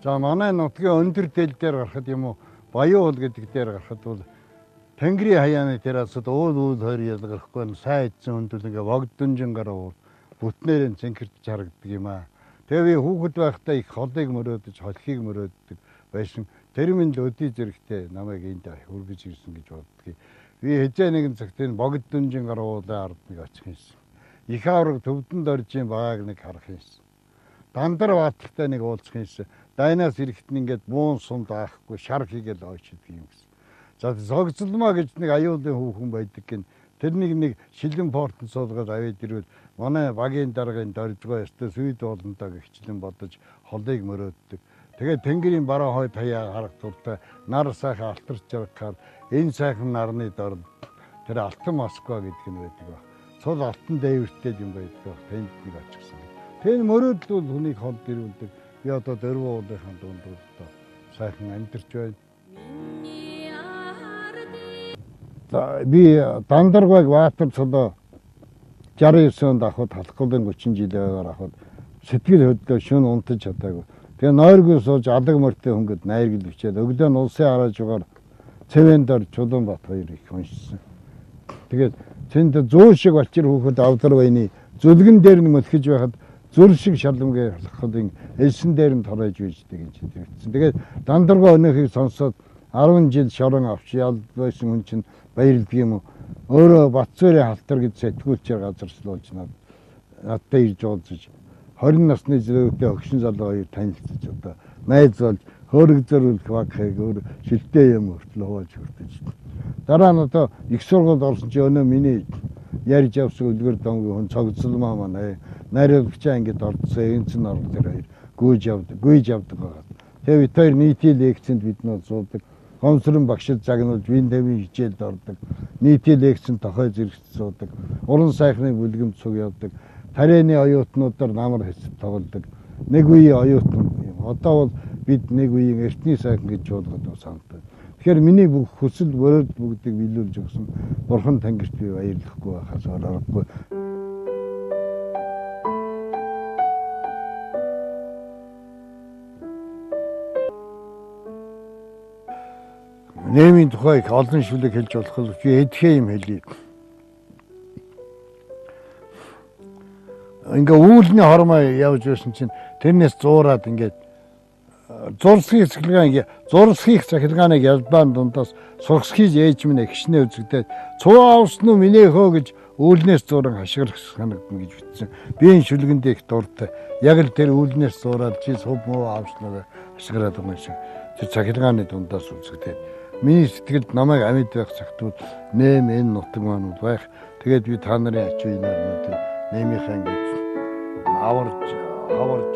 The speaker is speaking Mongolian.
За манай нутгийн өндөр дээл дээр гарахад юм уу Баян уул гэдэг дээр гарахад бол Тэнгэрийн хаяаны террасад уул хоёр ялгархгүй сайн идсэн хүндэл ингээ вогдонжингараа бүтнээр нь зинхэрч харагддаг юм аа. Тэгээ би хүүхэд байхдаа их холыг мөрөөдөж, холхийг мөрөөддөг байсан. Тэр минь л өдий зэрэгтэй намайг энд хүргэж ирсэн гэж боддгийг. Би хэзээ нэгэн цагт энэ богдонжингараа уулын ард нэг очих юмсан. Их авраг төвдөнд орж юм байгааг нэг харах юмсан. Дандар баатартай нэг уулзах юмсан. Дайнаас ирэхэд нь ингээд буун сум даахгүй шар хийгээл ойчдөг юм гэсэн. За зогцолмоо гэж нэг аюулын хүүхэн байдаг гин. Тэрнийг нэг шилэн портод суулгаад авээд ирвэл манай багийн даргын доржгоо ёстой сүйд болонтой гихчлэн бодож холыг мөрөөддөг. Тэгээд Тэнгэрийн бараа хойд хаяа харах туртай нар сайхан алтарч явахаар энэ сайхан нарны дор тэр алтан Москва гэдэг нь байдаг баг. Цул алтан дээвэртэй юм байдаг баг. Тэнд нэг очихсан. Тэр мөрөөдөл бол хүнийг холд ирүүлдэг. Би одоо дөрвөн уулынхаа дунд одоо сайхан амьдарч байна. За би Дандаргайг Баатар цолоо 69 онд авахд халахгүй 30 жилээр авахд сэтгэл хөдлөө шүн унтаж чадаагүй. Тэгээ нойргүй сууж алаг мөртэй хөнгөд найргил бичээд өглөө нь улсын хараажгаар Цэвэндор Чулуунбат хоёр их уншсан. Тэгээд тэнд 100 шиг балчир хүүхэд авдар байны зүлгэн дээр нь мөлхөж байхад зүр шиг шалмгийн халахын элсэн дээр нь торож үйждэг гэж хэлсэн. Тэгээд Дандаргаа өнөөхийг сонсоод 10 жил шорон авч ял байсан хүн чинь баярлдаг юм уу? Өөрөө Батцуурийн халтар гэж сэтгүүлчээр газарчлуулж надтай ирж уулзаж 20 насны зэрэгтэй өгшин залуу хоёр танилцж одоо найз болж хөөргөзөрүүлэх багхыг өөр шилтэй юм хүртэл хувааж хүртэж. Дараа нь одоо их сургуульд орсон чи өнөө миний ярьж явсан үлгэр домгийн хүн цогцолмоо манай найруулагчаа ингэж ордсон энцэн орд тэр хоёр гүйж явдаг байгаа. Тэгээ бид хоёр нийтийн лекцэнд бид нөө суудаг. Гомсрон багшид загнуулж вин тавийн хичээлд ордог. Нийтийн лекцэнд тохой зэрэгт суудаг. Уран сайхны бүлгэмд цуг явдаг. Тарианы оюутнуудаар намар хэсэг тоглодог. Нэг үеийн оюутан юм. Одоо бол бид нэг үеийн эртний сайхан гэж жуулгаад санагдав. Тэгэхээр миний бүх хүсэл мөрөөдөл бүгдийг биелүүлж өгсөн Бурхан Тэнгэрт би баярлахгүй байхаас аргагүй. Нэмийн тухай их олон шүлэг хэлж болох л би эдхээ юм хэлье. Ингээ үүлний хормоо явж байсан чинь тэрнээс зуураад ингээд зурсхийг цахилгааныг ялбаан дундаас сурсхийж ээж минь гişнээ үзэгдээд цуу авсан уу минь хөө гэж үүлнээс зуран хашгирах санагдана гэж бичсэн. Би энэ шүлгэндээ их дуртай. Яг л тэр үүлнээс зураад чи сув муу авснаа хашгираад байгаа юм шиг тэр цахилгааны дундаас үзэгдээд миний сэтгэлд намайг амьд байх цагтууд нэм энэ нутаг маань байх. Тэгээд би та нарын ачуу инээр нэмийнхаа ингэж аварж намарж